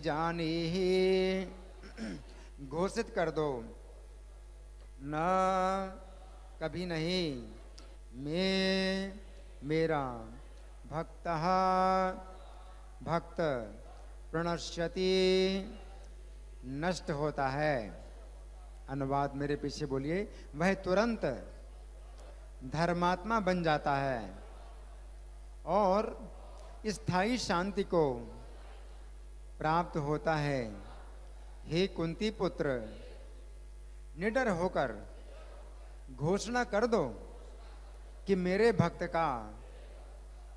जाने ही घोषित कर दो, न कभी नहीं मैं मेरा भक्तः भक्त प्रणश्यति नष्ट होता है। अनुवाद मेरे पीछे बोलिए। वह तुरंत धर्मात्मा बन जाता है और स्थायी शांति को प्राप्त होता है। हे कुंती पुत्र, निडर होकर घोषणा कर दो कि मेरे भक्त का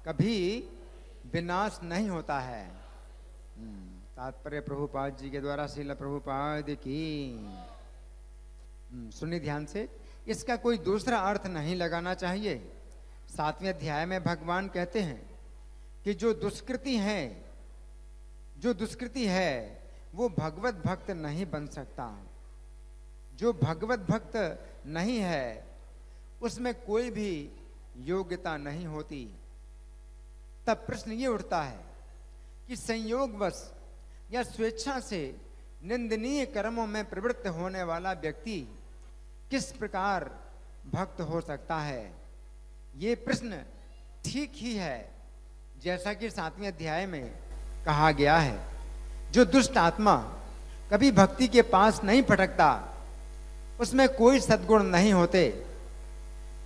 कभी विनाश नहीं होता है। तात्पर्य प्रभुपाद जी के द्वारा श्रील प्रभुपाद की। सुनिए ध्यान से, इसका कोई दूसरा अर्थ नहीं लगाना चाहिए। 7वें अध्याय में भगवान कहते हैं कि जो दुष्कृति है वो भगवत भक्त नहीं बन सकता। जो भगवत भक्त नहीं है उसमें कोई भी योग्यता नहीं होती। तब प्रश्न ये उठता है कि संयोगवश या स्वेच्छा से निंदनीय कर्मों में प्रवृत्त होने वाला व्यक्ति किस प्रकार भक्त हो सकता है। ये प्रश्न ठीक ही है जैसा कि 7वें अध्याय में कहा गया है। जो दुष्ट आत्मा कभी भक्ति के पास नहीं फटकता उसमें कोई सद्गुण नहीं होते।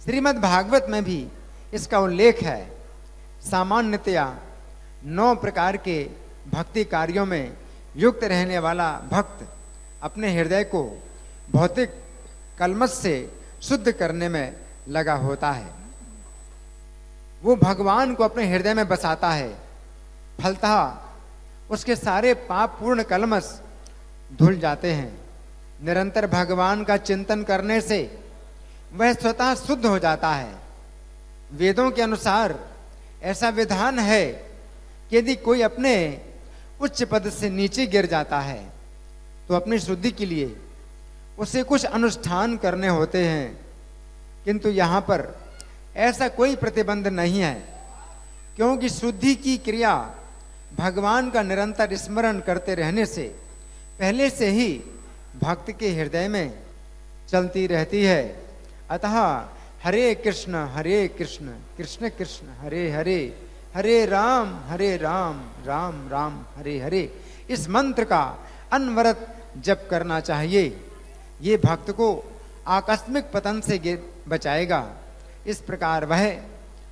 श्रीमद् भागवत में भी इसका उल्लेख है। सामान्यतया 9 प्रकार के भक्ति कार्यों में युक्त रहने वाला भक्त अपने हृदय को भौतिक कलमश से शुद्ध करने में लगा होता है। वो भगवान को अपने हृदय में बसाता है। फलतः उसके सारे पाप पूर्ण कलमश धुल जाते हैं। निरंतर भगवान का चिंतन करने से वह स्वतः शुद्ध हो जाता है। वेदों के अनुसार ऐसा विधान है कि यदि कोई अपने उच्च पद से नीचे गिर जाता है तो अपनी शुद्धि के लिए उसे कुछ अनुष्ठान करने होते हैं, किंतु यहाँ पर ऐसा कोई प्रतिबंध नहीं है, क्योंकि शुद्धि की क्रिया भगवान का निरंतर स्मरण करते रहने से पहले से ही भक्त के हृदय में चलती रहती है। अतः हरे कृष्ण कृष्ण कृष्ण हरे हरे, हरे राम राम राम हरे हरे, इस मंत्र का अनवरत जप करना चाहिए। ये भक्त को आकस्मिक पतन से बचाएगा। इस प्रकार वह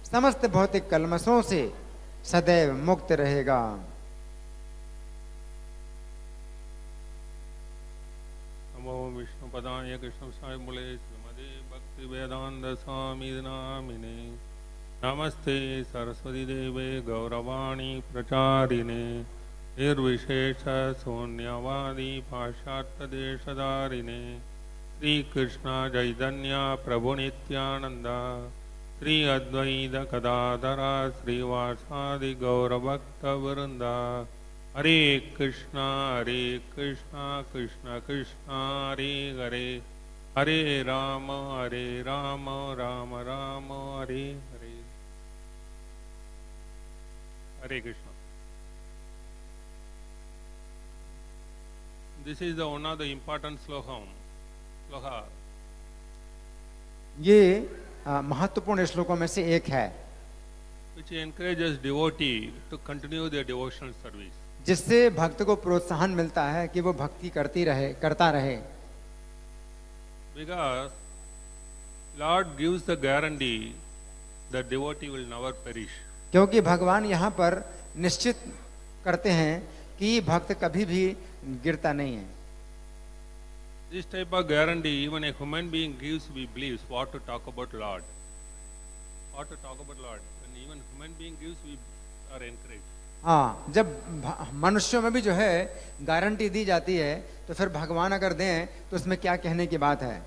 समस्त भौतिक कलमशों से सदैव मुक्त रहेगा। नमो विष्णु पदाय कृष्ण साय मूले श्रीमदे भक्ति वेदांत स्वामी नामिने। नमस्ते सरस्वती देवे गौरवाणी प्रचारिणे। निर्विशेष शून्यवादी पाश्चात्य देशधारिणे। श्री कृष्ण चैतन्य प्रभु नित्यानंद श्री अद्वैत गदाधर श्रीवासादि गौरभक्त वृंदा। हरे कृष्ण कृष्ण कृष्ण हरे हरे, हरे राम राम राम हरे हरे। हरे Krishna. This is the one of the important sloka. ये महत्वपूर्ण श्लोकों में से एक है, which encourages devotee to continue their devotional service. जिससे भक्त को प्रोत्साहन मिलता है कि वो भक्ति करता रहे। Because Lord gives the guarantee that devotee will never perish. क्योंकि भगवान यहाँ पर निश्चित करते हैं कि भक्त कभी भी गिरता नहीं है। This type of guarantee even a human being gives, we believes. What to talk about Lord? What to talk about Lord? When even human being gives, we are encouraged. हाँ, जब मनुष्यों में भी जो है गारंटी दी जाती है तो फिर भगवान अगर दें तो उसमें क्या कहने की बात है।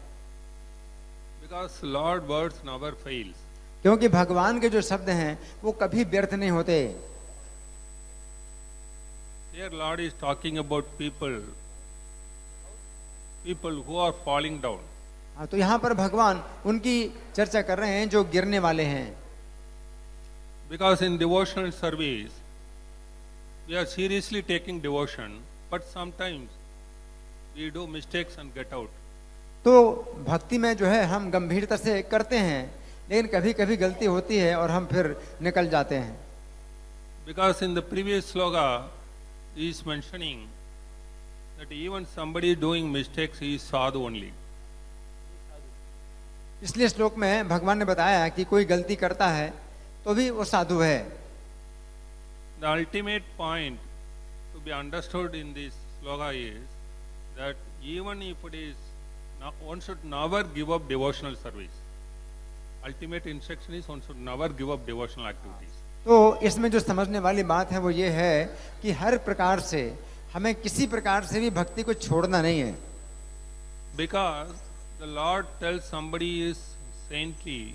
Because Lord words never fails. क्योंकि भगवान के जो शब्द हैं वो कभी व्यर्थ नहीं होते। Here Lord is talking about people who are falling down. हाँ, तो यहाँ पर भगवान उनकी चर्चा कर रहे हैं जो गिरने वाले हैं। Because in devotional service we are seriously taking devotion, but sometimes we do mistakes and get out. तो भक्ति में जो है हम गंभीरता से करते हैं, लेकिन कभी कभी गलती होती है और हम फिर निकल जाते हैं. Because in the previous sloka, he is mentioning that even somebody doing mistakes, he is sadhu only. इसलिए श्लोक में भगवान ने बताया कि कोई गलती करता है तो भी वो साधु है. The ultimate point to be understood in this sloka is that even if it is, one should never give up devotional service. Ultimate instruction is one should never give up devotional activities. तो इसमें जो समझने वाली बात है वो ये है कि हर प्रकार से हमें किसी प्रकार से भी भक्ति को छोड़ना नहीं है. Because the Lord tells somebody is saintly,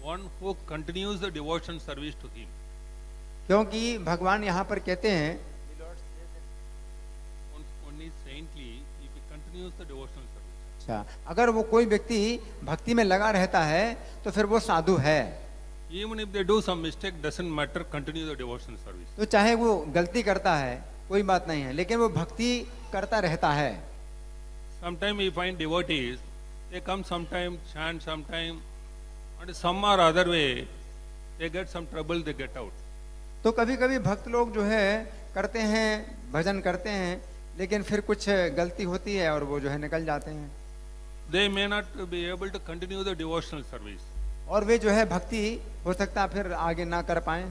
one who continues the devotion service to Him. क्योंकि भगवान यहाँ पर कहते हैं One is saintly if he continues the devotional service. अच्छा, अगर वो कोई व्यक्ति भक्ति में लगा रहता है तो फिर वो साधु है. Even if they do some mistake, doesn't matter, continue the devotional service. तो चाहे वो गलती करता है कोई बात नहीं है, लेकिन वो भक्ति करता रहता है. Sometimes we find devotees, they come sometime, chant sometime, and some or other way, they get some trouble, they get out. तो कभी कभी भक्त लोग जो है करते हैं, भजन करते हैं, लेकिन फिर कुछ गलती होती है और वो जो है निकल जाते हैं. They may not be able to continue the devotional service. और वे जो है भक्ति हो सकता फिर आगे ना कर पाए.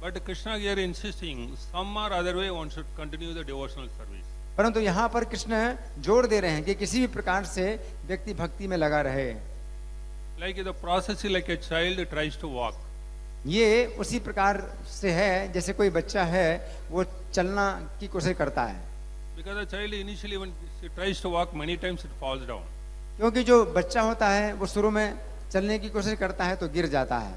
But Krishna here insisting, some or other way one should continue the devotional service. परंतु यहाँ पर कृष्ण जोर दे रहे हैं कि किसी भी प्रकार से व्यक्ति भक्ति में लगा रहे. Like the process is like a child tries to walk. ये उसी प्रकार से है जैसे कोई बच्चा है वो चलना की कोशिश करता है. Because the child initially when he tries to walk, many times it falls down. क्योंकि जो बच्चा होता है वो शुरू में चलने की कोशिश करता है तो गिर जाता है.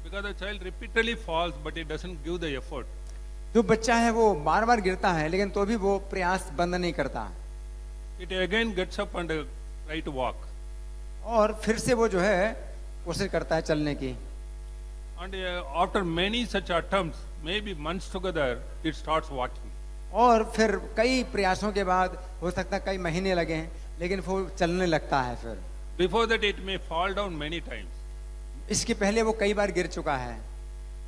Because the child repeatedly falls, but he doesn't give the effort. जो बच्चा है वो बार बार गिरता है लेकिन तो भी वो प्रयास बंद नहीं करता. It again gets up and try to walk. और फिर से वो जो है कोशिश करता है चलने की. And after many such attempts, maybe months together, it starts walking. और फिर कई प्रयासों के बाद हो सकता है कई महीने लगे हैं लेकिन वो चलने लगता है. फिर Before that, it may fall down many times. इसके पहले वो कई बार गिर चुका है.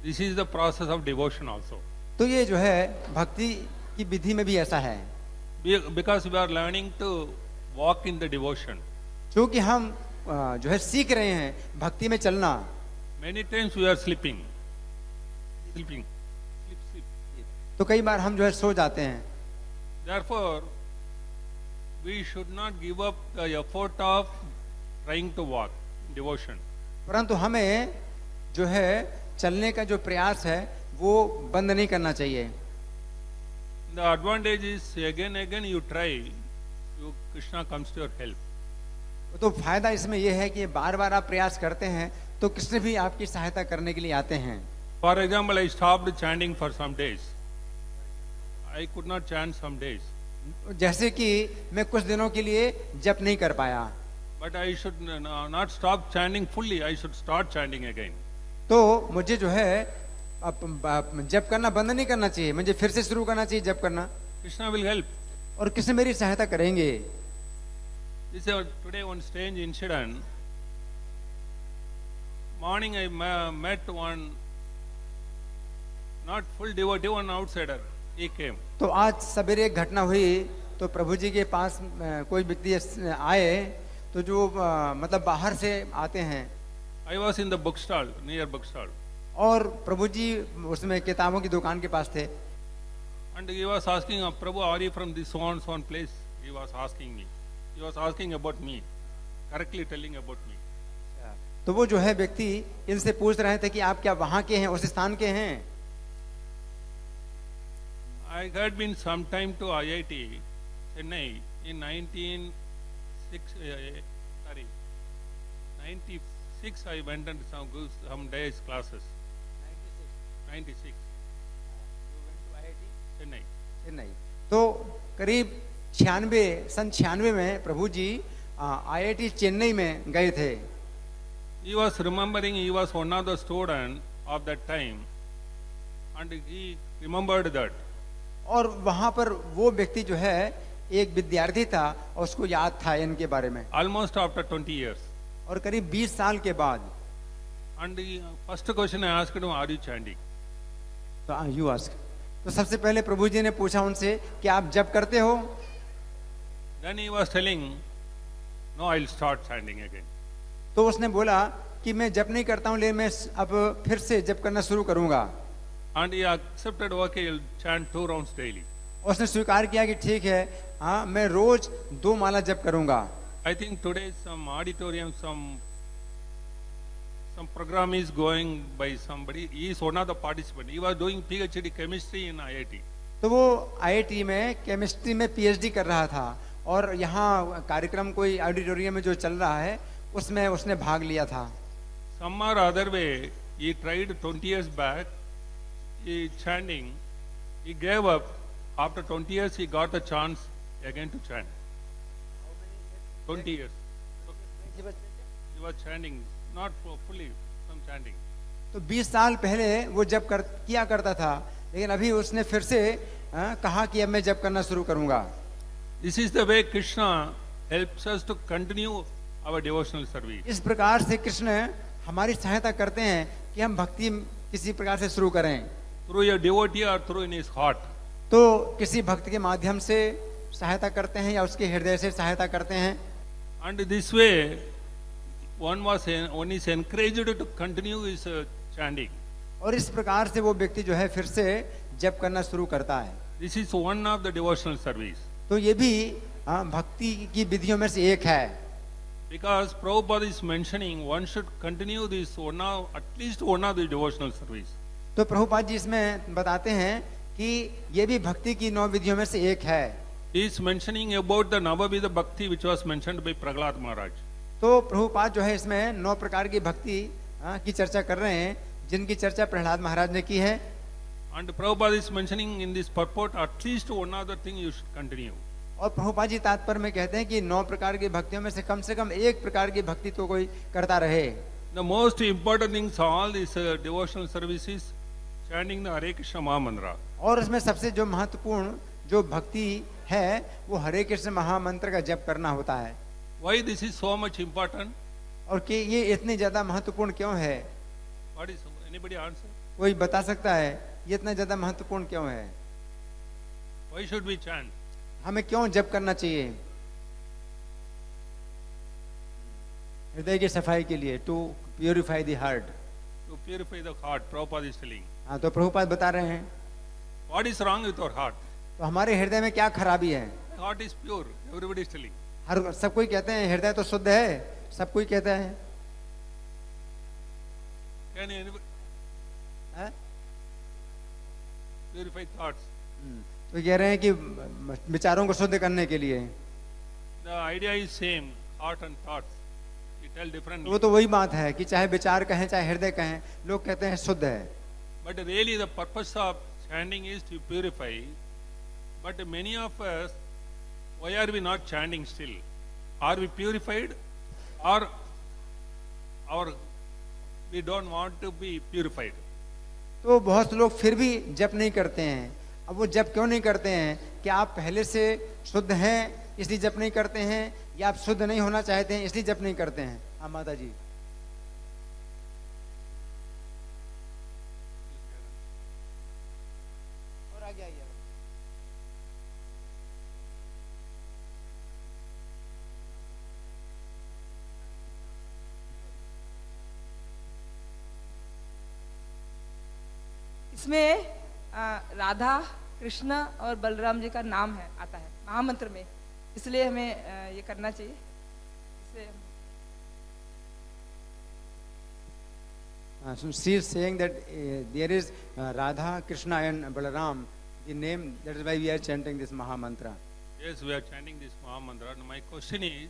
This is the process of devotion also. तो ये जो है भक्ति की विधि में भी ऐसा है. Because we are learning to walk in the devotion. क्योंकि हम जो है सीख रहे हैं भक्ति में चलना. Many times we are sleeping. Sleep. तो कई बार हम जो है सो जाते हैं. Therefore, we should not give up the effort of trying to walk devotion. परंतु हमें जो है चलने का जो प्रयास है वो बंद नहीं करना चाहिए. The advantage is again you try, Krishna comes to your help. तो फायदा इसमें यह है कि बार बार आप प्रयास करते हैं तो कृष्ण भी आपकी सहायता करने के लिए आते हैं. For example, I stopped chanting for some days. I could not chant some days. जैसे कि मैं कुछ दिनों के लिए जप नहीं कर पाया. But I should not stop chanting fully. I should start chanting again. तो मुझे जो है जप करना बंद नहीं करना चाहिए, मुझे फिर से शुरू करना चाहिए जप करना. Krishna will help. और कृष्ण मेरी सहायता करेंगे. This is today one strange incident. Morning I met one not full devotee, one outsider. He came. तो आज सवेरे एक घटना हुई तो प्रभु जी के पास कोई व्यक्ति आए तो जो मतलब बाहर से आते हैं. I was in the bookstall, near bookstall. और प्रभु जी उसमें किताबों की दुकान के पास थे. And he was asking, Prabhu, are you from this so and place? He was asking me. He was asking about me, correctly telling about me. तो वो जो है व्यक्ति इनसे पूछ रहे थे कि आप क्या वहां के हैं, उस स्थान के हैं. I had been sometime to IIT, Chennai, in 96 I went and some days classes. 96. Chennai. Chennai. तो करीब 96 में प्रभु जी IIT चेन्नई में गए थे. He was remembering he was one of the students of that time, and he remembered that. और वहां पर वो व्यक्ति जो है एक विद्यार्थी था और उसको याद था इनके बारे में, Almost after 20 years. और करीब 20 साल के बाद. And the first question I asked him, are you chanting? तो यू आस्क, तो सबसे पहले प्रभु जी ने पूछा उनसे कि आप जप करते हो? Then he was telling, no, I'll start chanting again. तो उसने बोला कि मैं जप नहीं करता हूं, लेकिन मैं अब फिर से जप करना शुरू करूंगा. And he accepted, okay, he'll chant 2 rounds daily. उसने स्वीकार किया कि ठीक है, हाँ मैं रोज 2 माला जप करूंगा. I think today some auditorium, some program is going by somebody. He is one of the participants. He was doing PhD chemistry in IIT. तो वो IIT में केमिस्ट्री में PhD कर रहा था और यहाँ कार्यक्रम कोई ऑडिटोरियम में जो चल रहा है उसमें उसने भाग लिया था. Some or other way, he tried 20 years back, he chanting. He gave up. After 20 years, he got a chance again to chant. 20 years. He was chanting, not fully, some chanting. तो 20 साल पहले वो जप किया करता था, लेकिन अभी उसने फिर से कहा कि अब मैं जप करना शुरू करूंगा. This is the way Krishna helps us to continue our devotional service. इस प्रकार से कृष्ण हमारी सहायता करते हैं कि हम भक्ति किसी प्रकार से शुरू करें. Through a devotee or through in his heart. तो किसी भक्त के माध्यम से सहायता करते हैं या उसके हृदय से सहायता करते हैं. And this way, one is encouraged to continue his chanting. और इस प्रकार से वो व्यक्ति जो है फिर से जप करना शुरू करता है. This is one of the devotional service. तो ये भी भक्ति की विधियों में से एक है. Because Prabhupada is mentioning one should continue this at least one of the devotional service. तो प्रभुपाद जी इसमें बताते हैं कि ये भी भक्ति की 9 विधियों में से एक है. He is mentioning about the Navavidha Bhakti which was mentioned by Prahlad Maharaj. तो प्रभुपाद जो है इसमें 9 प्रकार की भक्ति की चर्चा कर रहे हैं, जिनकी चर्चा प्रहलाद महाराज ने की है. And Prabhupada is mentioning in this purport at least one other thing you should continue. और प्रभुपाद जी तात्पर्य में कहते हैं कि 9 प्रकार की भक्तियों में से कम एक प्रकार की भक्ति तो कोई करता रहे. The most important things all is devotional services, chanting the Hare Krishna Mahamantra. और उसमें सबसे जो महत्वपूर्ण जो भक्ति है वो हरे कृष्ण महामंत्र का जप करना होता है. Why this is so much important? और कि ये इतनी ज्यादा महत्वपूर्ण क्यों है? What is anybody answer? कोई बता सकता है ये इतना ज्यादा महत्वपूर्ण क्यों है? Why should we chant? हमें क्यों जप करना चाहिए? हृदय की सफाई के लिए, to purify the heart. To purify the heart, Prabhupada is telling. हाँ, तो प्रभुपाद बता रहे हैं What is wrong with our heart? तो हमारे हृदय में क्या खराबी है? Heart is pure. Everybody is telling. हर सब कोई कहते हैं हृदय तो शुद्ध है, सब कोई कहता है. Can anybody हाँ? purify thoughts? तो कह रहे हैं कि विचारों को शुद्ध करने के लिए. The idea is same. Heart and thoughts. We tell differently. वो तो वही बात है कि चाहे विचार कहें चाहे हृदय कहें, लोग कहते हैं शुद्ध है. But really the purpose of chanting is to purify. But many of us, why are we not chanting still? Are we purified or we don't want to be purified? तो बहुत लोग फिर भी जप नहीं करते हैं. अब वो जप क्यों नहीं करते हैं? कि आप पहले से शुद्ध हैं इसलिए जप नहीं करते हैं, या आप शुद्ध नहीं होना चाहते हैं इसलिए जप नहीं करते हैं? हाँ माता जी. और आगे आइए. इसमें राधा कृष्ण और बलराम जी का नाम है आता है महामंत्र में, इसलिए हमें ये करना चाहिए. So she is saying that there is Radha, Krishna and Balaram, the name, that is why we are chanting this Mahamantra. Yes, we are chanting this Mahamantra. And my question is,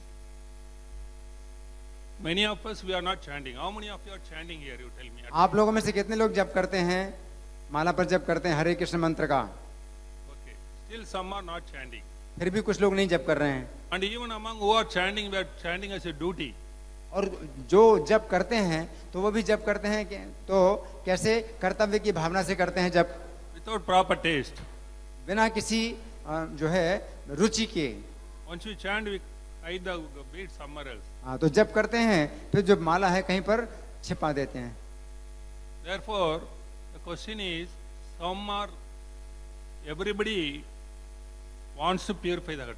many of us we are not chanting. How many of you are chanting here? You tell me. आप लोगों में से कितने लोग जप करते हैं, माला पर जप करते हैं हरे कृष्ण मंत्र का? Okay. Still some are not chanting. फिर भी कुछ लोग नहीं जप कर रहे हैं. And even among who are chanting, we are chanting as a duty. और जो जप करते हैं तो वो भी जप करते हैं तो कैसे कर्तव्य की भावना से करते हैं जप. without proper taste. बिना किसी जो है रुचि के। Once we chant, we hide the bead somewhere else. हाँ, तो जब करते हैं फिर जो माला है कहीं पर छिपा देते हैं। Therefore, the question is, everybody wants to purify the heart.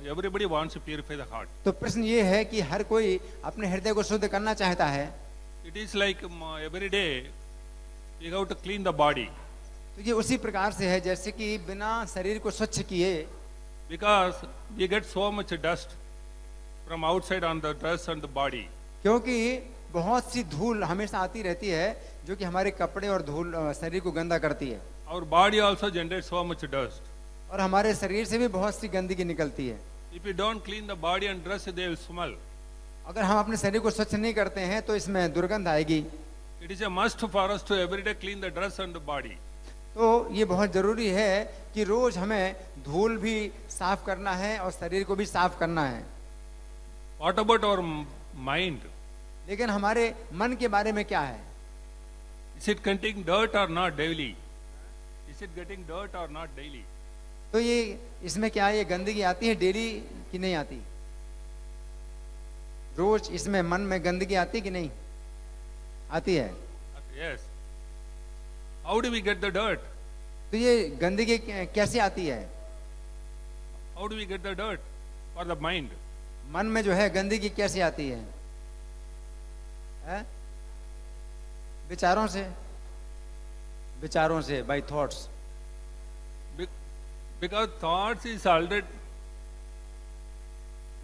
Everybody wants to purify the heart. तो प्रश्न ये है कि हर कोई अपने हृदय को शुद्ध करना चाहता है। It is like every day we have to clean the body. तो ये उसी प्रकार से है जैसे कि बिना शरीर को स्वच्छ किए, Because we get so much dust from outside on the dress and the body. क्योंकि बहुत सी धूल हमेशा आती रहती है जो कि हमारे कपड़े और धूल शरीर को गंदा करती है। Our body also generates so much dust. और हमारे शरीर से भी बहुत सी गंदगी निकलती है। If you don't clean the body and dress, they will smell. अगर हम अपने शरीर को स्वच्छ नहीं करते हैं तो इसमें दुर्गंध आएगी। It is a must for us to every day clean the dress and the body. तो ये बहुत जरूरी है कि रोज हमें धूल भी साफ करना है और शरीर को भी साफ करना है। What about our mind? लेकिन हमारे मन के बारे में क्या है? Is it getting dirt or not daily? Is it getting dirt or not daily? तो ये इसमें क्या है, ये गंदगी आती है डेली कि नहीं आती? रोज इसमें मन में गंदगी आती कि नहीं आती है? Yes. How do we get the dirt? तो ये गंदगी कैसे आती है? How do we get the dirt for the mind? मन में जो है गंदगी कैसे आती है? विचारों से, विचारों से, by thoughts. Because thoughts is already,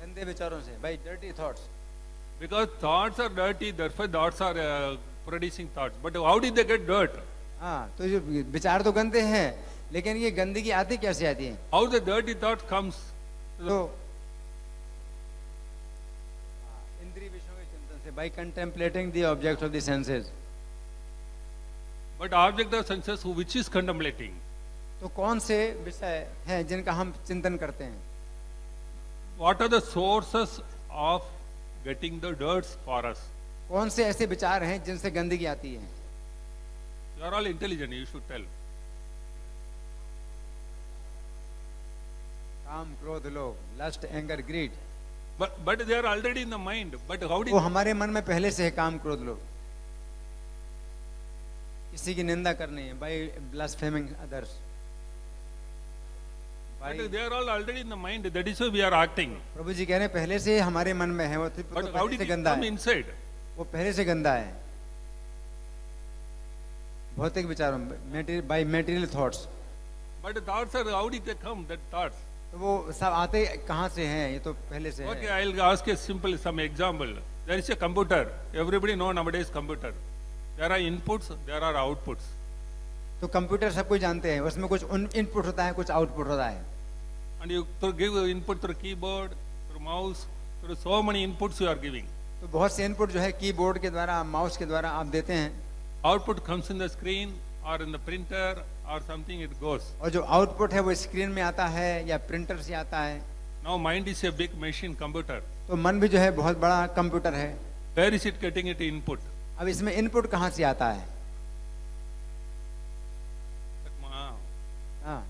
गंदे विचारों से, by dirty thoughts. because thoughts are dirty, therefore thoughts are producing thoughts. But how did they get dirt? हाँ, तो जो विचार तो गंदे हैं लेकिन ये गंदगी आती कैसे आती है? How the dirty thought comes? तो इंद्रिय विषयों के चिंतन से, by contemplating the objects of the senses. But object of senses, which is contemplating? तो कौन से विषय हैं जिनका हम चिंतन करते हैं? What are the sources of getting the dirt for us? कौन से ऐसे विचार हैं जिनसे गंदगी आती है? You are all intelligent, you should tell. काम, क्रोध, लोभ, lust, anger, greed. But they are already in the mind. But how did? वो हमारे मन में पहले से है काम, क्रोध, लोभ। किसी की निंदा करनी है, by blaspheming others. But they are all already in the mind. That is why we are acting. प्रभु जी कह रहे हैं पहले से हमारे मन में है, वो तो But how पहले did से it गंदा come है, inside? वो पहले से गंदा है। भौतिक विचारों, by material thoughts। But the thoughts are, how did they come? That thoughts. तो वो सब आते कहाँ से हैं? ये तो पहले से Okay, है। I'll ask a simple some example. There is a computer. Everybody know nowadays computer. There are inputs, there are outputs. तो कंप्यूटर सब कुछ जानते हैं, उसमें कुछ इनपुट होता है, कुछ आउटपुट होता है। And you give input through keyboard, through mouse, through so many inputs you are giving. तो बहुत से इनपुट जो है कीबोर्ड के द्वारा, माउस के द्वारा आप देते हैं। Output comes in the screen or in the printer or something, it goes. और जो आउटपुट है वो स्क्रीन में आता है या प्रिंटर से आता है। Now mind is a big machine, computer. तो मन भी जो है बहुत बड़ा कंप्यूटर है। Where is it getting it input? अब इसमें इनपुट कहाँ से आता है? हाँ,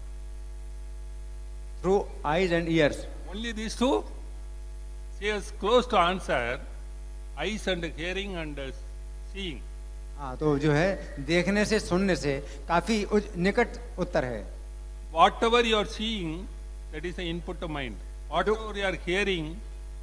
through eyes and years. Only these two? She is close to answer. Eyes and hearing and seeing. हाँ, तो जो है देखने से, सुनने से काफी निकट उत्तर है। Whatever you are seeing, that is the input of mind. Whatever you are hearing,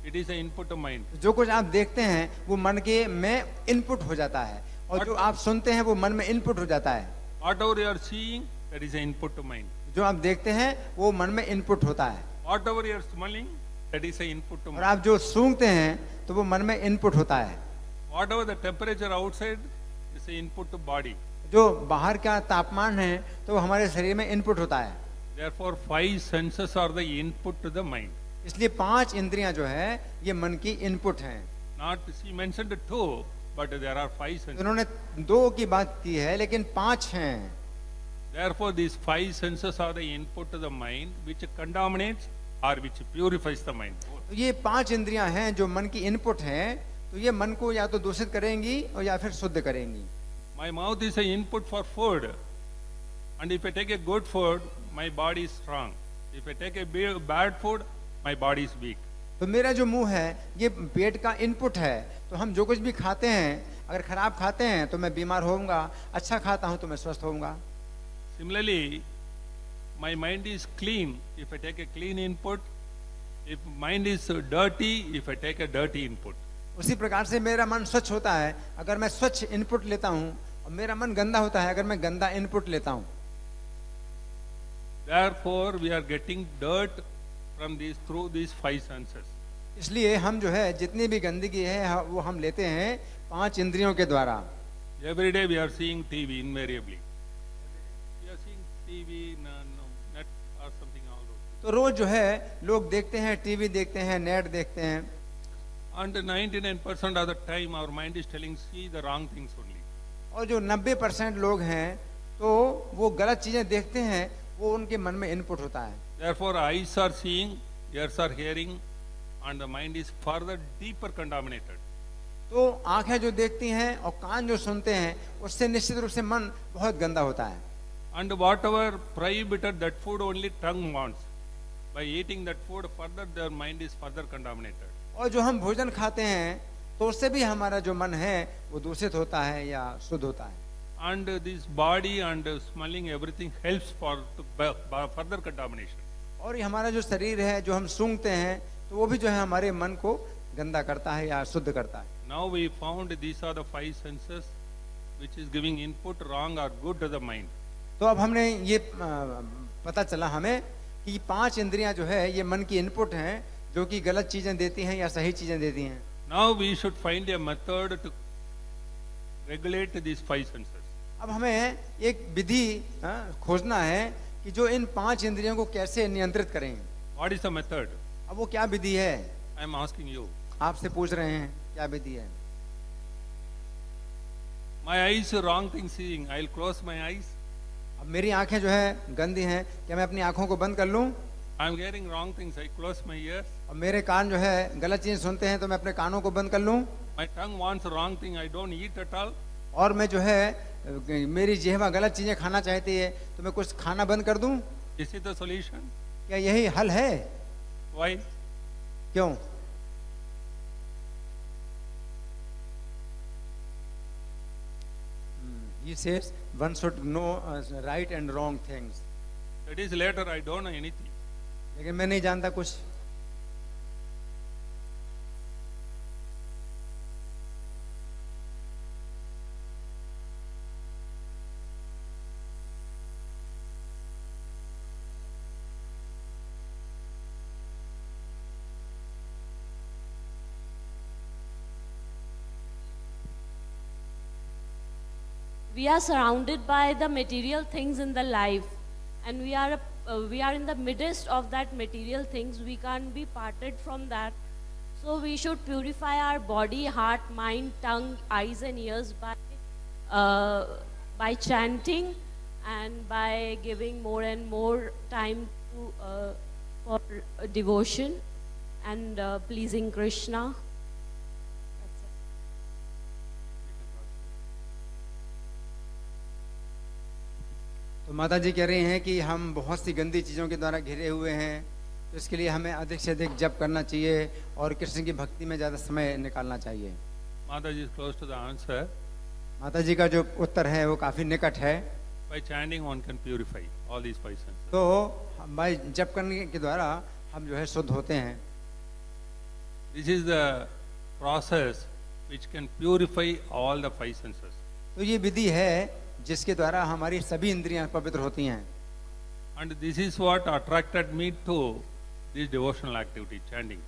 it is the input of mind. जो कुछ आप देखते हैं वो मन के में इनपुट हो जाता है, और जो आप सुनते हैं वो मन में इनपुट हो जाता है। Whatever you are seeing, that is the input of mind. जो आप देखते हैं वो मन में इनपुट होता है। Whatever you are smelling, that is the input of और mind. आप जो सूंघते हैं तो वो मन में इनपुट होता है। Whatever the temperature outside is the input to body. जो बाहर का तापमान है तो वो हमारे शरीर में इनपुट होता है। Therefore, 5 senses are the input to the mind. इसलिए 5 इंद्रियां जो है ये मन की इनपुट हैं। Not, she mentioned 2, but there are 5 senses. उन्होंने 2 की बात की है लेकिन 5 हैं। Therefore, these 5 senses are the input to the mind, which contaminates or which purifies the mind. तो ये 5 इंद्रियां हैं जो मन की इनपुट हैं, तो ये मन को या तो दूषित करेंगी और या फिर शुद्ध करेंगी। My mouth is an input for food. And if I take a good food, my body is strong. If I take a bad food, my body is weak. तो मेरा जो मुंह है ये पेट का इनपुट है, तो हम जो कुछ भी खाते हैं, अगर खराब खाते हैं तो मैं बीमार होऊंगा, अच्छा खाता हूं तो मैं स्वस्थ होऊंगा। Similarly, my mind is clean if I take a clean input. If mind is dirty, if I take a dirty input. उसी प्रकार से मेरा मन स्वच्छ होता है अगर मैं स्वच्छ इनपुट लेता हूं, और मेरा मन गंदा होता है अगर मैं गंदा इनपुट लेता हूं। Therefore, we are getting dirt from these through these five senses. इसलिए हम जो है जितनी भी गंदगी है वो हम लेते हैं 5 इंद्रियों के द्वारा। Every day we are seeing TV invariably. We are seeing TV, net or something all those. तो रोज जो है लोग देखते हैं, टीवी देखते हैं, नेट देखते हैं, And 99% of the time our mind is telling see the wrong things only. और जो 90% लोग हैं तो वो गलत चीजें देखते हैं, वो उनके मन में इनपुट होता है। Therefore, eyes are seeing, ears are hearing, and the mind is further deeper contaminated. तो आंखें जो देखती हैं और कान जो सुनते हैं, उससे निश्चित रूप से मन बहुत गंदा होता है। And whatever prohibited that food only tongue wants. By eating that food, further their mind is further contaminated. और जो हम भोजन खाते हैं तो उससे भी हमारा जो मन है वो दूषित होता है या शुद्ध होता है। And this body and smelling everything helps for further contamination. और ये हमारा जो शरीर है जो हम सूंघते हैं तो वो भी जो है हमारे मन को गंदा करता है या शुद्ध करता है। Now we found these are the five senses which is giving input wrong or good to the mind. तो अब हमने ये पता चला हमें कि 5 इंद्रियां जो है ये मन की इनपुट हैं जो कि गलत चीजें देती हैं या सही चीजें देती हैं। Now we should find a method to regulate these five senses. अब हमें एक विधि खोजना है कि जो इन 5 इंद्रियों को कैसे नियंत्रित करें। What is the method? अब वो क्या विधि है? I am asking you. आपसे पूछ रहे हैं क्या विधि है। My eyes are wrong thing seeing. I'll close my eyes. अब मेरी आंखें जो है गंदी हैं, क्या मैं अपनी आंखों को बंद कर लूं? I am hearing wrong things. I close my ears. और मेरे कान जो है गलत चीजें सुनते हैं तो मैं अपने कानों को बंद कर लूं? My tongue wants wrong thing. I don't eat at all. और मैं जो है मेरी जिह्वा गलत चीजें खाना चाहती है तो मैं कुछ खाना बंद कर दूं? Is it the solution? क्या यही हल है? Why? क्यों? He says one should know right and wrong things. That is later. I don't know anything. लेकिन मैं नहीं जानता कुछ। We are surrounded by the material things in the life, and we are in the midst of that material things. We can't be parted from that. So we should purify our body, heart, mind, tongue, eyes and ears by chanting and by giving more and more time to, for devotion and pleasing Krishna. तो माता जी कह रही हैं कि हम बहुत सी गंदी चीज़ों के द्वारा घिरे हुए हैं, तो इसके लिए हमें अधिक से अधिक जप करना चाहिए और कृष्ण की भक्ति में ज़्यादा समय निकालना चाहिए। Mata ji is close to the answer. माता जी का जो उत्तर है वो काफ़ी निकट है। By chanting, one can purify all these five senses. तो भाई जप करने के द्वारा हम जो है शुद्ध होते हैं। This is the process which can purify all the five senses. तो ये विधि है जिसके द्वारा हमारी सभी इंद्रियां पवित्र होती हैं। And this is what attracted me to this devotional activity, chanting.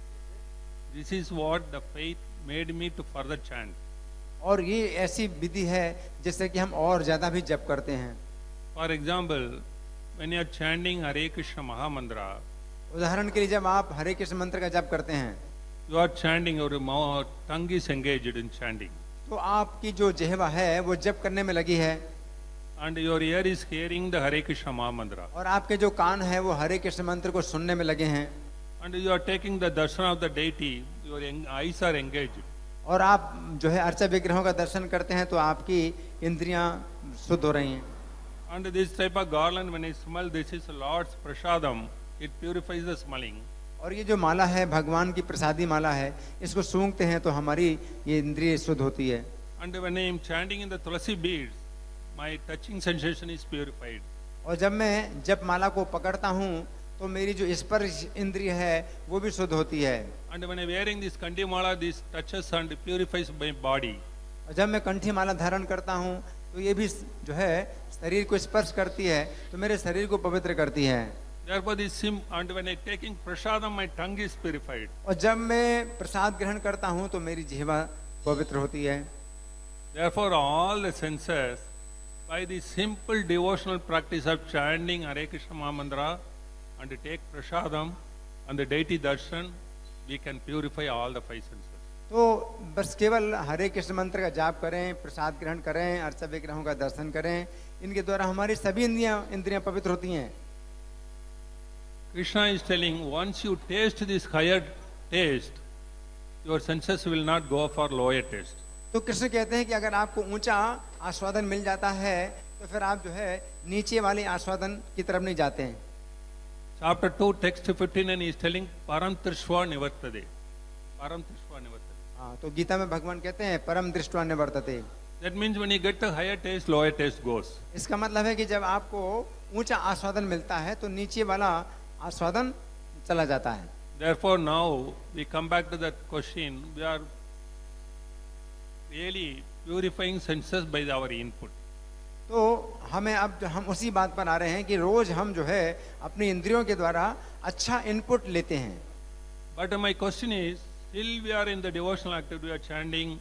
This is what the faith made me to further chant. और ये ऐसी विधि है जिससे कि हम और ज्यादा भी जप करते हैं। For example, when you are chanting Hare Krishna Mahamantra, उदाहरण के लिए जब आप हरे कृष्ण मंत्र का जप करते हैं, you are chanting, your tongue is engaged in chanting. तो आपकी जो जिह्वा है वो जप करने में लगी है। And your ear is hearing the Hare Krishna Mahamantra. और आपके जो कान है वो हरे कृष्ण मंत्र को सुनने में लगे हैं। And you are taking the darshan of the deity, your eyes are engaged. और आप जो है अर्चा विग्रहों का दर्शन करते हैं तो आपकी इंद्रियां शुद्ध हो रही हैं। And this type of garland, when I smell, this is Lord's prasadam. It purifies the smelling. और ये जो माला है भगवान की प्रसादी माला है, इसको सूंघते हैं तो हमारी ये इंद्रिय शुद्ध होती है। And when I am chanting in the tulsi beads, my touching sensation is purified. और जब मैं जप माला को पकड़ता हूँ तो मेरी जो स्पर्श इंद्रिय है वो भी शुद्ध होती है। And when I am wearing this kanti mala, this touches and purifies my body. और जब मैं कंठी माला धारण करता हूँ तो ये भी जो है शरीर को स्पर्श करती है, तो मेरे शरीर को पवित्र करती है। Therefore, and when I taking prasadam, my tongue is purified. और जब मैं प्रसाद ग्रहण करता हूँ तो मेरी जिह्वा पवित्र होती है। Therefore, all the senses, by the simple devotional practice of chanting Hare Krishna Mahamantra and take prasadam and the deity darshan, we can purify all the five senses. तो बस केवल हरे कृष्ण मंत्र का जाप करें, प्रसाद ग्रहण करें, अर्चा विग्रहों का दर्शन करें, इनके द्वारा हमारी सभी इंद्रियां पवित्र होती हैं। Krishna is telling, once you taste this higher taste, your senses will not go for lower taste. तो कृष्ण कहते हैं कि अगर आपको ऊंचा आस्वादन मिल जाता है तो फिर आप जो है नीचे वाले आस्वादन की तरफ नहीं जाते हैं। Chapter 2, text 59 is telling param trishva nivartade. Param trishva nivartade. हाँ, तो गीता में भगवान कहते हैं परम दृष्टवा निवर्तते। That means when you get a higher taste, lower taste goes. इसका मतलब है कि जब आपको ऊंचा आस्वादन मिलता है तो नीचे वाला आस्वादन चला जाता है। Therefore, now we come back to that question. We are really purifying senses by our input. तो हमें अब हम उसी बात पर आ रहे हैं कि रोज हम जो है अपनी इंद्रियों के द्वारा अच्छा इनपुट लेते हैं। But my question is, still we are in the devotional activity, we are chanting,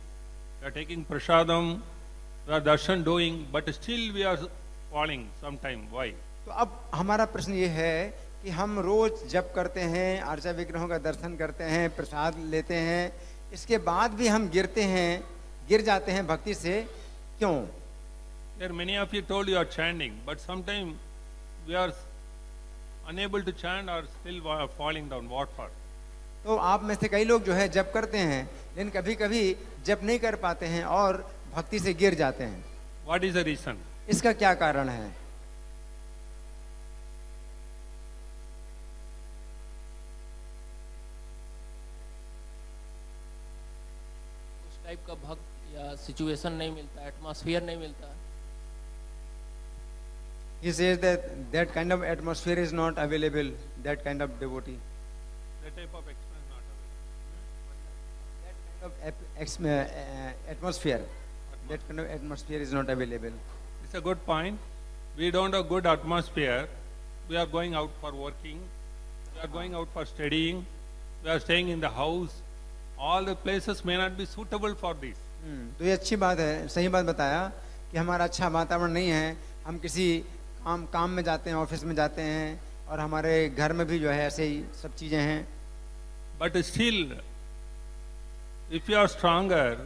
we are taking prasadam, we are darshan doing, but still we are falling sometime. Why? तो अब हमारा प्रश्न ये है कि हम रोज जप करते हैं, अर्चा विग्रहों का दर्शन करते हैं, प्रसाद लेते हैं, इसके बाद भी हम गिर जाते हैं भक्ति से, क्यों? There many of you told you are chanting, but sometimes we are unable to chant or still falling down. What for? तो आप में से कई लोग जो है जप करते हैं लेकिन कभी कभी जप नहीं कर पाते हैं और भक्ति से गिर जाते हैं। What is the reason? इसका क्या कारण है? उस टाइप का भक्त या सिचुएशन नहीं मिलता, एटमॉस्फेयर नहीं मिलता। He says that kind of atmosphere is not available, that kind of devotee. That type of experience not Atmosphere. That kind of atmosphere is not available. It's a good point. We don't have good atmosphere. We are going out for working. We are going out for studying. We are staying in the house. All the places may not be suitable for this. तो ये अच्छी बात है, सही बात बताया कि हमारा अच्छा वातावरण नहीं है। हम किसी काम में जाते हैं, ऑफिस में जाते हैं और हमारे घर में भी जो है ऐसे ही सब चीजें हैं। But still, if you are stronger,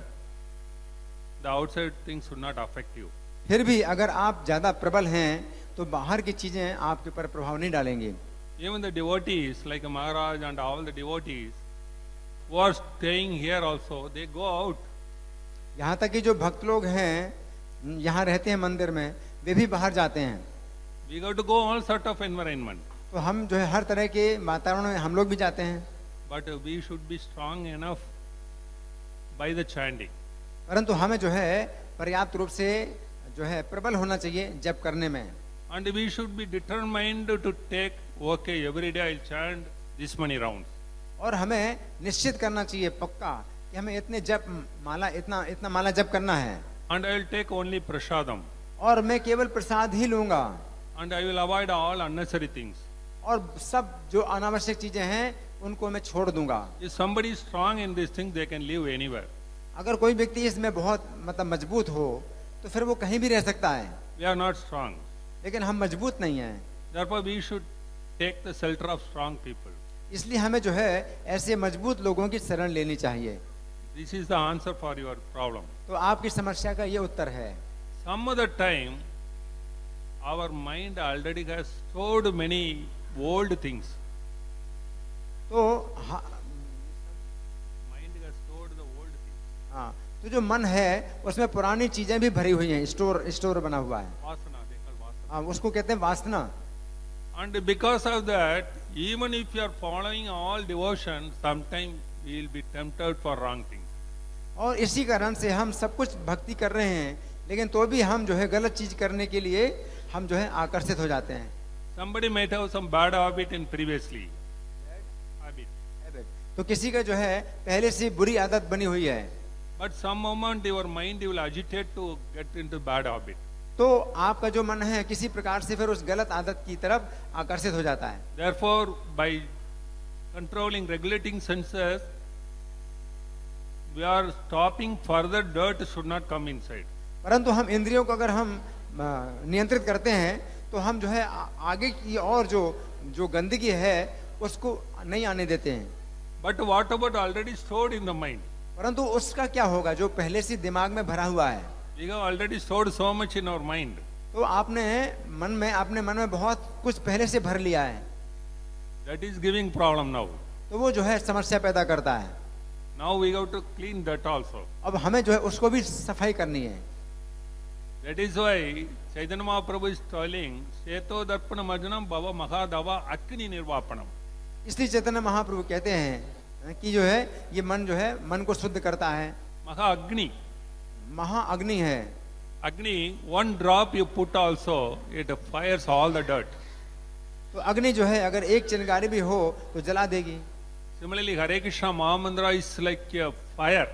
the outside things should not affect you. फिर भी अगर आप ज्यादा प्रबल हैं तो बाहर की चीजें आपके ऊपर प्रभाव नहीं डालेंगे। Even the devotees like Maharaj and all the devotees who are staying here also, they go out. यहाँ तक कि जो भक्त लोग हैं यहाँ रहते हैं मंदिर में, वे भी बाहर जाते हैं। We got to go all sort of environment. तो हम जो है हर तरह के वातावरण में हम लोग भी जाते हैं। But we should be strong enough by the chanting. परंतु हमें जो है पर्याप्त रूप से जो है प्रबल होना चाहिए जप करने में। And we should be determined to take, okay, every day I'll chant this many rounds. और हमें निश्चित करना चाहिए पक्का कि हमें इतना माला जप करना है। And I'll take only prasadam. और मैं केवल प्रसाद ही लूंगा। And I will avoid all unnecessary things. और सब जो अनावश्यक चीजें हैं उनको मैं छोड़ दूंगा। If somebody is strong in these things, they can live anywhere. अगर कोई व्यक्ति इसमें बहुत मजबूत हो तो फिर वो कहीं भी रह सकता है। We are not strong. लेकिन हम मजबूत नहीं हैं। Therefore, we should take the shelter of strong people. इसलिए हमें जो है ऐसे मजबूत लोगों की शरण लेनी चाहिए। This is the answer for your problem. तो आपकी समस्या का ये उत्तर है। Some other time, our mind already has stored many old things. तो Mind has stored the old things. हाँ, तो जो मन है उसमें पुरानी चीजें भी भरी हुई हैं, स्टोर बना हुआ है। Vasana, they call vasana. उसको कहते हैं वासना। And because of that, even if you are following all devotion, sometimes we will be tempted for wrong things. और इसी कारण से हम सब कुछ भक्ति कर रहे हैं, लेकिन तो भी हम जो है गलत चीज करने के लिए हम जो है आकर्षित हो जाते हैं। Somebody might have some bad habit in previously. Habit. तो किसी का जो है पहले से बुरी आदत बनी हुई है, But some moment your mind will agitate to get into bad habit. तो आपका जो मन है किसी प्रकार से फिर उस गलत आदत की तरफ आकर्षित हो जाता है। Therefore, by controlling, regulating senses, we are stopping further dirt should not come inside. परंतु हम इंद्रियों को अगर हम नियंत्रित करते हैं तो हम जो है आगे की और जो गंदगी है उसको नहीं आने देते हैं। But what about already stored in the mind? परंतु उसका क्या होगा जो पहले से दिमाग में भरा हुआ है? We have already stored so much in our mind. तो आपने अपने मन में बहुत कुछ पहले से भर लिया है, That is giving problem now. तो वो जो है समस्या पैदा करता है। Now we have to clean that also. अब हमें जो है उसको भी सफाई करनी है। That is why Chaitanya Mahaprabhu is telling, Seto Darpana Majanam Bhava Mahadava Akni Nirvapanam. इसलिए चैतन्य महाप्रभु कहते हैं कि जो है ये मन जो है मन को शुद्ध करता है। Maha महाअग्नि है। Agni, one drop you put also, it fires all the dirt. तो अग्नि जो है अगर एक चिंगारी भी हो तो जला देगी। Similarly, Hare Krishna Mahamantra is like a fire.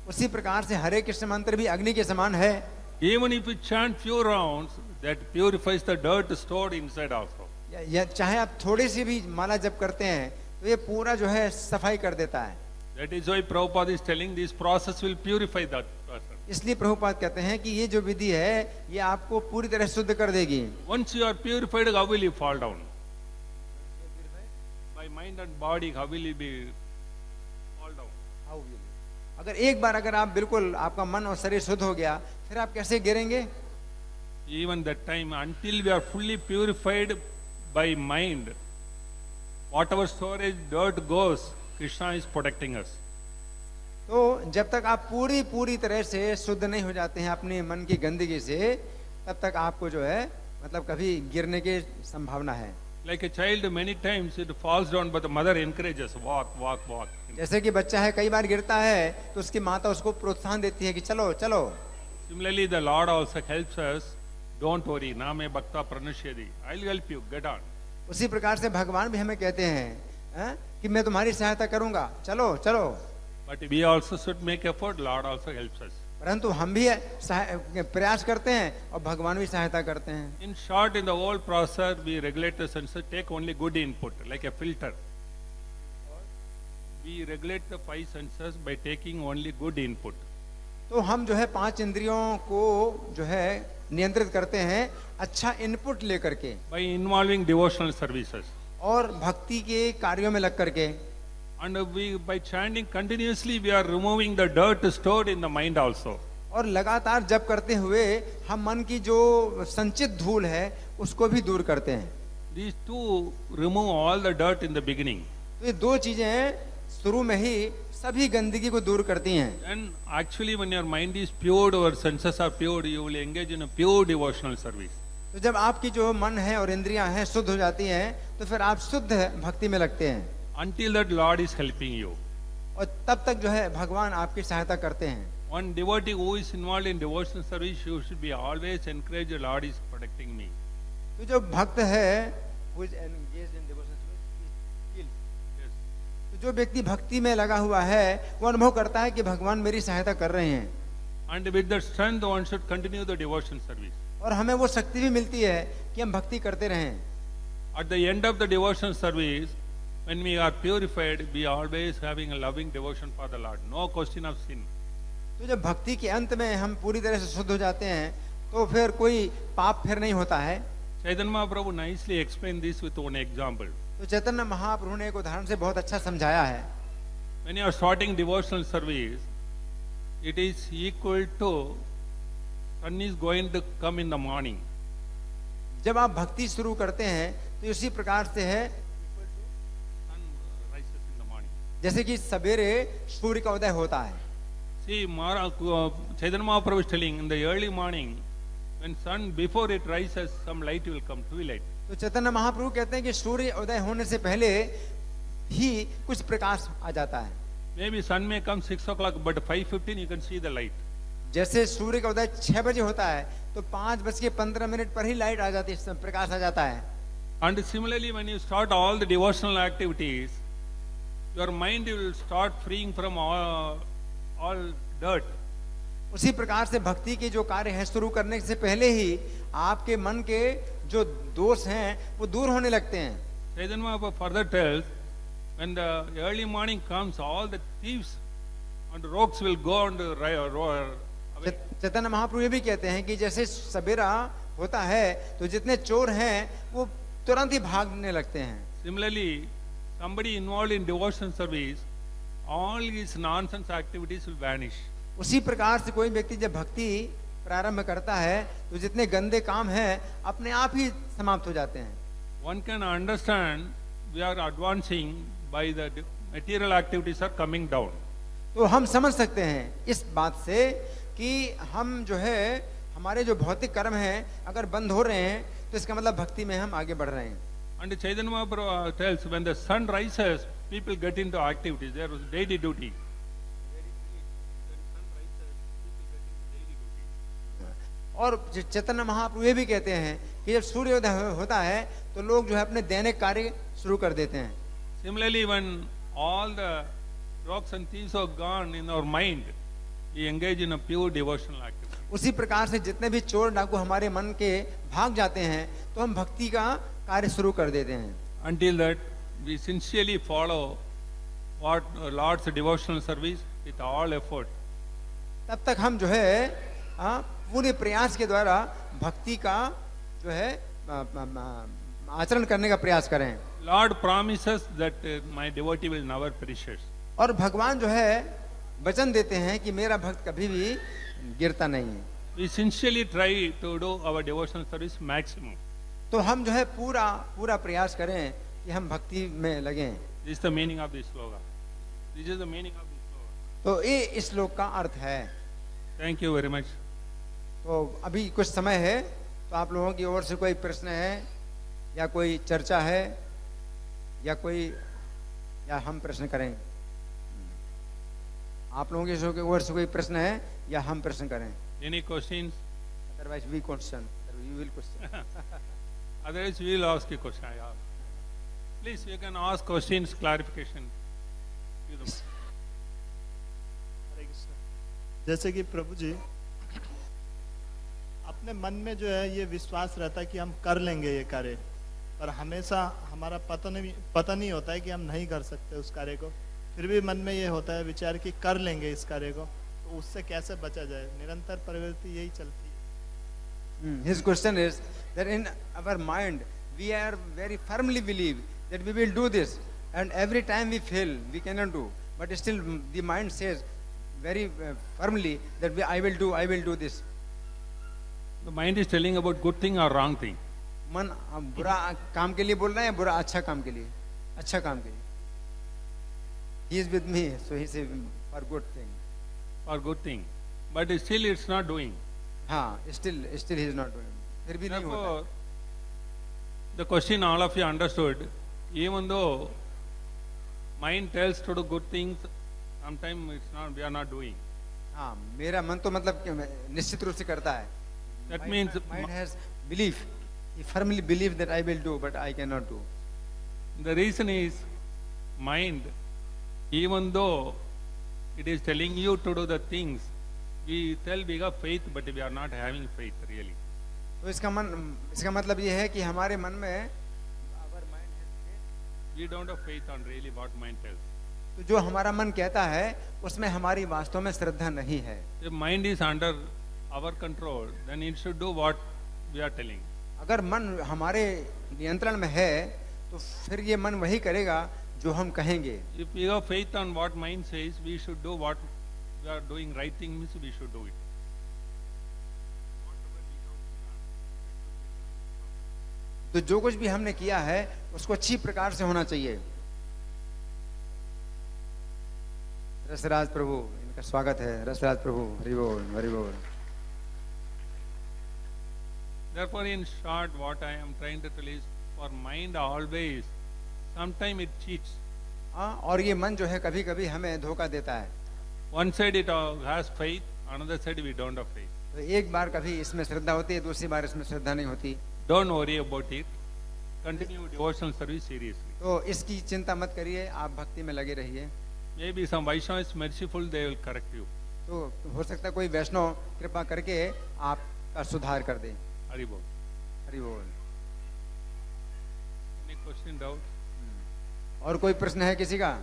उसी प्रकार से हरे कृष्ण मंत्र भी अग्नि के समान है। Even if you chant few rounds, that purifies the dirt stored inside also. या चाहे आप थोड़ी सी भी माला जप करते हैं तो ये पूरा जो है सफाई कर देता है। That is why Prabhupada is telling this process will purify that person. इसलिए प्रभुपाद कहते हैं कि ये जो विधि है ये आपको पूरी तरह शुद्ध कर देगी। Once you are purified, how will you fall down? By mind and body, how will you be fall down? अगर एक बार अगर आप बिल्कुल आपका मन और शरीर शुद्ध हो गया फिर आप कैसे गिरेंगे? Even that time, until we are fully purified by mind, whatever storage dirt goes, Krishna is protecting us. तो जब तक आप पूरी तरह से शुद्ध नहीं हो जाते हैं अपने मन की गंदगी से, तब तक आपको जो है मतलब कभी गिरने की संभावना है। Like a child, many times it falls down, but the mother encourages, walk, walk, walk. जैसे कि बच्चा है कई बार गिरता है तो उसकी माता उसको प्रोत्साहन देती है कि चलो चलो। Similarly, the Lord also helps us. Don't worry, na me bhakta pranashyadi. I'll help you. Get on. उसी प्रकार से भगवान भी हमें कहते हैं कि मैं तुम्हारी सहायता करूंगा, चलो चलो। But we also should make effort. Lord also helps us. परंतु हम भी प्रयास करते हैं और भगवान भी सहायता करते हैं। In short, in the whole process, we regulate the senses, take only good input, like a filter. We regulate the 5 senses by taking only good input. तो हम जो है 5 इंद्रियों को जो है नियंत्रित करते हैं अच्छा इनपुट लेकर के, By involving devotional services. और भक्ति के कार्यों में लग करके। And by chanting continuously, we are removing the dirt stored in the mind also. और लगातार जप करते हुए हम मन की जो संचित धूल है उसको भी दूर करते हैं। These two remove all the dirt in the beginning. तो ये 2 चीजें शुरू में ही सभी गंदगी को दूर करती हैं। And actually, when your mind is pure, or senses are pure, you will engage in a pure devotional service. तो जब आपकी जो मन है और इंद्रियां हैं शुद्ध हो जाती हैं तो फिर आप शुद्ध भक्ति में लगते हैं। Until that, Lord is helping you. और तब तक जो है भगवान आपकी सहायता करते हैं। One devotee who is involved in devotional service, you should be always encouraged, the Lord is protecting me. तो जो भक्त है who is engaged in devotional service, he feels. Yes. तो जो व्यक्ति भक्ति में लगा हुआ है वो अनुभव करता है कि भगवान मेरी सहायता कर रहे हैं। And with that strength, one should continue the devotion service. और हमें वो शक्ति भी मिलती है कि हम भक्ति करते रहें। At the end of the devotion service, when we are purified, we are always having a loving devotion for the Lord. No question of sin. तो जब भक्ति के अंत में हम पूरी तरह से शुद्ध हो जाते हैं तो फिर कोई पाप फिर नहीं होता है। Chaitanya Mahaprabhu nicely explained this with one example. तो चैतन्य महाप्रभु ने एक उदाहरण से बहुत अच्छा समझाया है। When you are starting devotional service, it is equal to sun is going to come in the morning. जब आप भक्ति शुरू करते हैं तो उसी प्रकार से है Sun rises in the morning. जैसे कि सवेरे सूर्य का उदय होता है। See, Chaitanya Mahaprabhu is telling in the early morning, when sun before it rises, some light will come, twilight. तो चैतन्य महाप्रभु कहते हैं कि सूर्य उदय होने से पहले ही कुछ प्रकाश आ जाता है। Maybe sun may come 6 o'clock, but 5:15 you can see the light. जैसे सूर्य का उदय 6 बजे होता है तो 5:15 पर ही लाइट आ जाती है, प्रकाश आ जाता है। And similarly, when you start all the devotional activities, your mind will start freeing from all dirt. उसी प्रकार से भक्ति के जो कार्य है शुरू करने से पहले ही आपके मन के जो दोष हैं वो दूर होने लगते हैं। Chaitanya Mahaprabhu further tells, when the early morning comes, all the thieves and rogues will go and away. Chaitanya Mahaprabhu ये भी कहते हैं कि जैसे सवेरा होता है तो जितने चोर हैं वो तुरंत ही भागने लगते हैं। Similarly, somebody involved in devotional service, all his nonsense activities will vanish. उसी प्रकार से कोई व्यक्ति जब भक्ति प्रारंभ करता है तो जितने गंदे काम हैं अपने आप ही समाप्त हो जाते हैं। One can understand we are advancing by the material activities are coming down. तो हम समझ सकते हैं इस बात से कि हम जो है हमारे जो भौतिक कर्म हैं अगर बंद हो रहे हैं तो इसका मतलब भक्ति में हम आगे बढ़ रहे हैं। And Chaitanya Mahaprabhu tells, when the sun rises, people get into activities. There was daily duty. और चैतन्य महाप्रभु ये भी कहते हैं कि जब सूर्योदय होता है तो लोग जो है अपने दैनिक कार्य शुरू कर देते हैं। Similarly, when all the rogues and thieves are gone in our mind, we engage in a pure devotional activity. उसी प्रकार से जितने भी चोर डाकू हमारे मन के भाग जाते हैं तो हम भक्ति का कार्य शुरू कर देते हैं। Until that, we sincerely follow what Lord's devotional service with all effort. तब तक हम जो है पूरे प्रयास के द्वारा भक्ति का जो है आचरण करने का प्रयास करें। Lord promises that my devotee will never perish. और भगवान जो है वचन देते हैं कि मेरा भक्त कभी भी गिरता नहीं है। We sincerely try to do our devotional service maximum. तो हम जो है पूरा प्रयास करें कि हम भक्ति में लगें। This is the meaning of this sloka. This is the meaning of this sloka. तो ये इस श्लोक का अर्थ है। Thank you very much. तो अभी कुछ समय है तो आप लोगों की ओर से कोई प्रश्न है या कोई चर्चा है या हम प्रश्न करें। आप लोगों की ओर से कोई प्रश्न है या हम प्रश्न करें। Any questions? Otherwise we question. You will question. Otherwise we will ask a question. Please, you can ask questions, clarification. हरे कृष्ण। जैसे कि प्रभु जी अपने मन में जो है ये विश्वास रहता है कि हम कर लेंगे ये कार्य, पर हमेशा हमारा पता नहीं होता है कि हम नहीं कर सकते उस कार्य को। फिर भी मन में ये होता है विचार कि कर लेंगे इस कार्य को, तो उससे कैसे बचा जाए? निरंतर प्रवृत्ति यही चलती है। His question is that in our mind we are very firmly believe that we will do this, and every time we fail we cannot do, but still the mind says very firmly that I will do this. The mind is telling about good thing or wrong thing. मन बुरा काम के लिए बोल रहा है या बुरा अच्छा काम के लिए? अच्छा काम के लिए। He is with me, so he says for good thing. For good thing, but still it's not doing. हाँ, still he is not doing. फिर भी नहीं होता। Therefore, the question all of you understood. Even though mind tells to do good things, sometimes we are not doing. हाँ, मेरा मन तो मतलब निश्चित रूप से करता है। That means mind has belief. He firmly believes that I will do, but I cannot do. the reason is mind, even though it is telling you to do the things, we tell we have faith, but we are not having faith really. तो इसका मतलब ये है कि हमारे मन में our mind has faith, We don't have faith on really what mind tells. तो जो हमारा मन कहता है उसमें हमारी वास्तव में श्रद्धा नहीं है। If mind is under our control, then it should do what we are telling. अगर मन हमारे नियंत्रण में है तो फिर ये मन वही करेगा जो हम कहेंगे। If we have faith on what mind says, we should do what we are doing. Right thing means we should do it. तो जो कुछ भी हमने किया है उसको अच्छी प्रकार से होना चाहिए। रसराज प्रभु, इनका स्वागत है। रसराज प्रभु, हरि बोल हरि बोल। Therefore, in short, what I am trying to tell is, for mind always, sometimes it cheats. हाँ, और ये मन जो है कभी कभी हमें धोखा देता है। One side it has faith, another side we don't have faith. तो एक बार कभी इसमें श्रद्धा होती है, दूसरी बार इसमें श्रद्धा नहीं होती। Don't worry about it. Continue devotional service seriously. तो इसकी चिंता मत करिए, आप भक्ति में लगे रहिए। Maybe some Vaishnavas merciful, they will correct you. तो हो सकता है कोई वैष्णव कृपा करके आपका सुधार कर दे। Hari Bol. हरि बोल। Any question, doubt? और कोई प्रश्न है किसी का?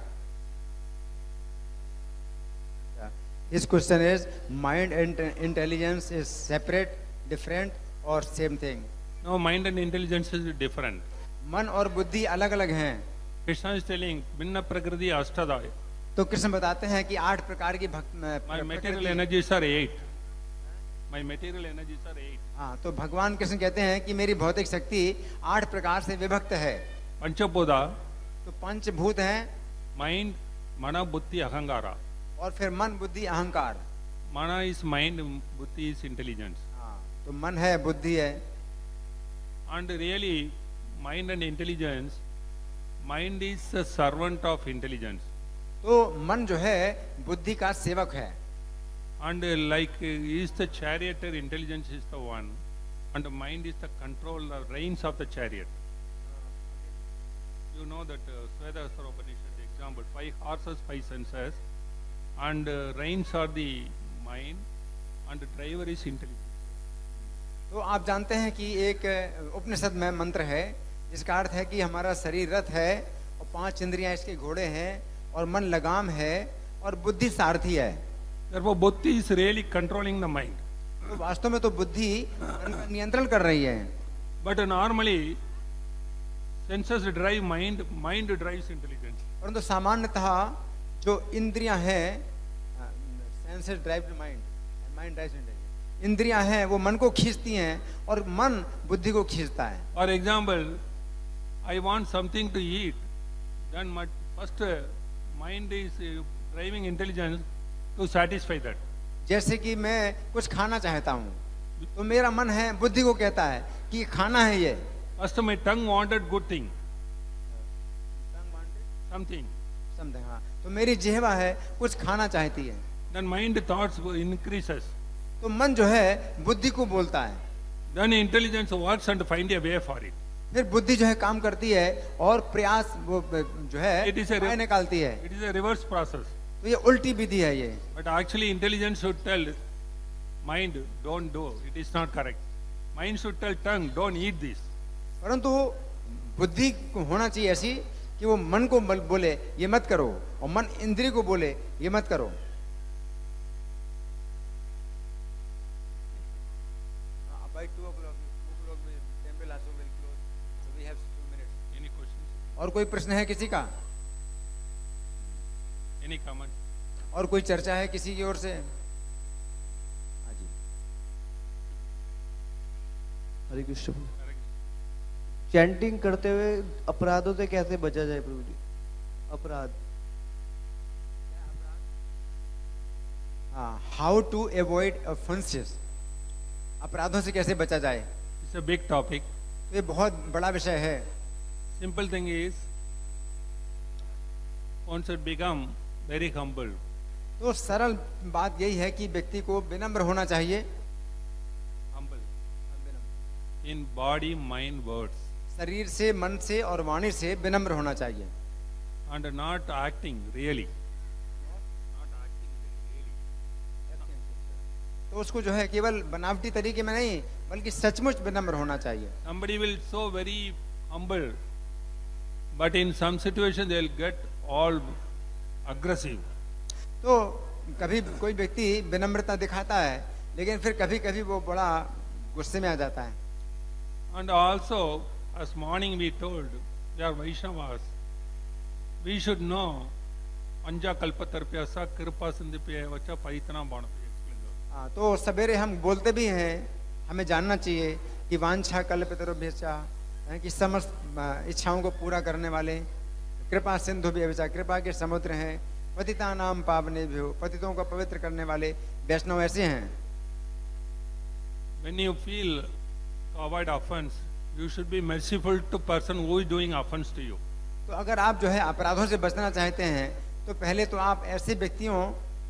His question is, mind and intelligence is separate, different or same thing? No, mind and intelligence is different. मन और बुद्धि अलग अलग हैं। Krishna is telling, Binna Prakriti Ashtada. तो कृष्ण बताते हैं कि 8 प्रकार की My material energies are 8. My material energies are 8. हाँ, तो भगवान कृष्ण कहते हैं कि मेरी भौतिक शक्ति 8 प्रकार से विभक्त है। Panchaboda, तो पंचभूत हैं, mind, Mana, Buddhi, Ahankara. और फिर मन, बुद्धि, अहंकार। Mana is mind, Buddhi is intelligence. हाँ, तो मन है, बुद्धि है। And really, mind and intelligence, mind is a servant of intelligence. तो मन जो है बुद्धि का सेवक है। And like is the charioteer, intelligence is the one, and mind is the control, the reins of the chariot. You know that Svedastra Upanishad example, 5 horses, 5 senses, and reins are the mind, and the driver is intelligence. तो आप जानते हैं कि एक उपनिषद में मंत्र है जिसका अर्थ है कि हमारा शरीर रथ है और 5 इंद्रियां इसके घोड़े हैं और मन लगाम है और बुद्धि सारथी है। Therefore, Buddhi is really controlling the mind. तो वास्तव में तो बुद्धि मन का नियंत्रण कर रही है। But normally, senses drive mind, mind drives intelligence. परंतु सामान्यतः जो इंद्रियां हैं, senses drive mind, mind drives intelligence. इंद्रियां हैं वो मन को खींचती हैं और मन बुद्धि को खींचता है। For example, I want something to eat, then my first mind is driving intelligence to satisfy that. जैसे कि मैं कुछ खाना चाहता हूँ तो मेरा मन है बुद्धि को कहता है कि खाना है ये। First my tongue wanted good thing, something. Something, हाँ, तो मेरी जिह्वा है कुछ खाना चाहती है। Then mind thoughts increases. तो मन जो है बुद्धि को बोलता है। Then intelligence works and find a way for it. फिर बुद्धि जो है काम करती है और प्रयास वो जो है It is a उपाय निकालती है। It is a reverse process. तो ये उल्टी विधि है ये। But actually intelligence should tell mind, don't do. It is not correct. Mind should tell tongue, don't eat this. परंतु बुद्धि को होना चाहिए ऐसी कि वो मन को बोले ये मत करो और मन इंद्रिय को बोले ये मत करो। By 2 o'clock temple also will close, so we have 2 minutes. Any questions? और कोई प्रश्न है किसी का? Any comment? और कोई चर्चा है किसी की ओर से? हाँ जी। हरे कृष्ण। चैंटिंग करते हुए अपराधों से कैसे बचा जाए प्रभु जी? अपराध। हाउ टू अवॉइड ऑफेंसेस, अपराधों से कैसे बचा जाए? It's a big topic. ये बहुत बड़ा विषय है। Simple thing is, one should become very humble. तो सरल बात यही है कि व्यक्ति को विनम्र होना चाहिए। Humble. In body, mind, words. शरीर से, मन से और वाणी से विनम्र होना चाहिए। And not acting really. तो उसको जो है केवल बनावटी तरीके में नहीं बल्कि सचमुच विनम्र होना चाहिए। Somebody will so very humble, but in some situation they will get all aggressive. तो कभी कोई व्यक्ति विनम्रता दिखाता है लेकिन फिर कभी कभी वो बड़ा गुस्से में आ जाता है। And also, as morning we told, we are Vaishnavas. We should know Anja Kalpatarpyasa Kripa Sindhipya Vacha Paritana Bhanapya. हाँ, तो सवेरे हम बोलते भी हैं, हमें जानना चाहिए कि वांछा कल्पतरुभ्यश्च, कि समस्त इच्छाओं को पूरा करने वाले कृपा सिंधु भी कृपा के समुद्र हैं, पतिता नाम पावनेभ्यो, पतितों को पवित्र करने वाले वैष्णव ऐसे हैं। When you feel to avoid offense, you should be merciful to person who is doing offense to you. तो अगर आप जो है अपराधों से बचना चाहते हैं तो पहले तो आप ऐसे व्यक्तियों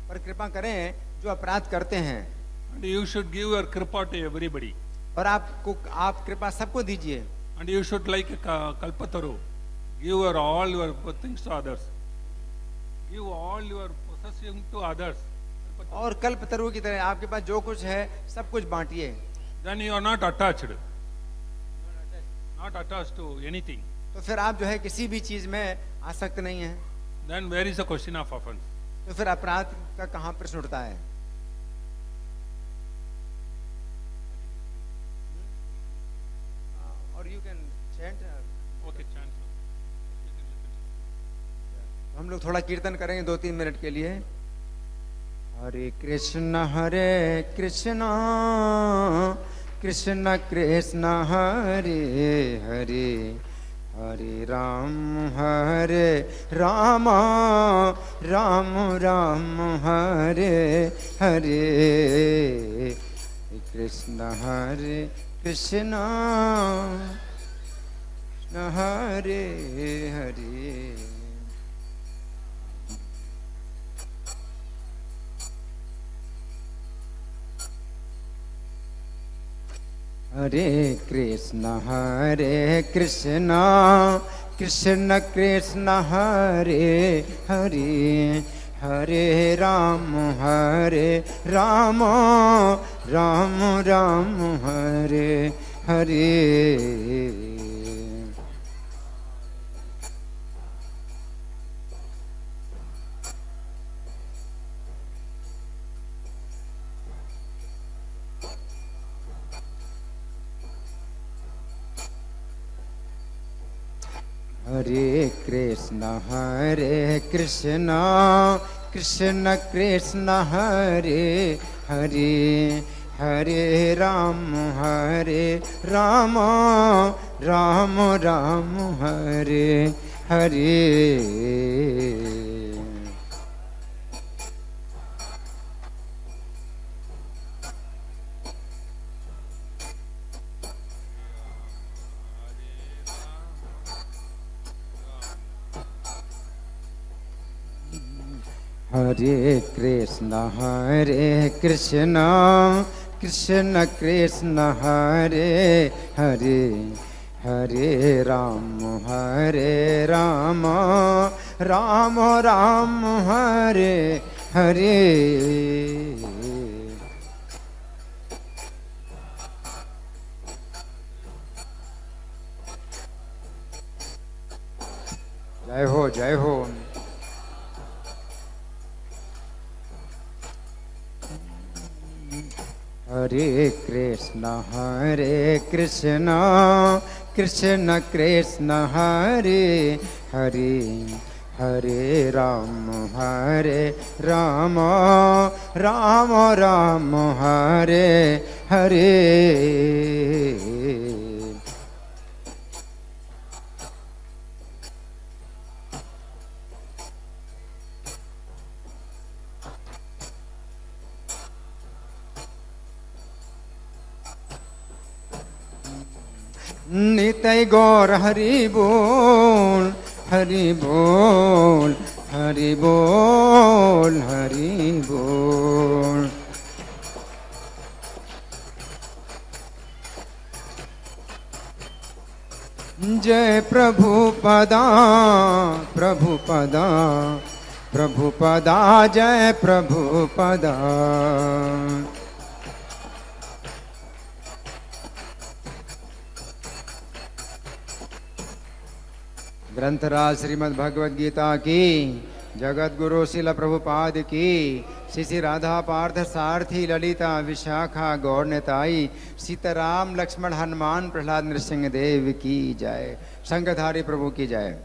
पर कृपा करें जो अपराध करते हैं, And you should give your kripa to everybody. और आप कृपा सबको दीजिए. And you should, like a kalpataru, give your all your things to others. Give all your possession to others. और कल्पतरु की तरह आपके पास जो कुछ है सब कुछ बांटिए. Then you are not attached. Not attached to anything. तो फिर आप जो है किसी भी चीज में आसक्त नहीं है. Then where is the question of offense? तो फिर अपराध का कहाँ प्रश्न उठता है? और you can chant. Okay, chant. हम लोग थोड़ा कीर्तन करेंगे 2-3 मिनट के लिए. हरे कृष्ण कृष्ण कृष्ण हरे हरे, हरे राम राम राम हरे हरे, कृष्ण कृष्ण हरे हरे. हरे कृष्ण कृष्ण कृष्ण हरे हरे, हरे राम राम राम हरे हरे. हरे कृष्ण कृष्ण कृष्ण हरे हरे, हरे राम राम राम हरे हरे. हरे कृष्ण कृष्ण कृष्ण हरे हरे, हरे राम राम हरे हरे. जय हो जय हो. हरे कृष्ण कृष्ण कृष्ण हरे हरे, हरे राम राम हरे हरे. नितय गौर हरि बोल हरि बोल हरि बोल हरि बोल. जय प्रभुपदा प्रभुपदा प्रभुपदा, जय प्रभुपदा. ग्रंथराज श्रीमद् भगवद गीता की, जगत गुरु शिल प्रभुपाद की, श्री राधा पार्थ सारथी ललिता विशाखा गौरनेताई, सीताराम लक्ष्मण हनुमान प्रहलाद नृसिंह देव की जय. शंखधारी प्रभु की जय.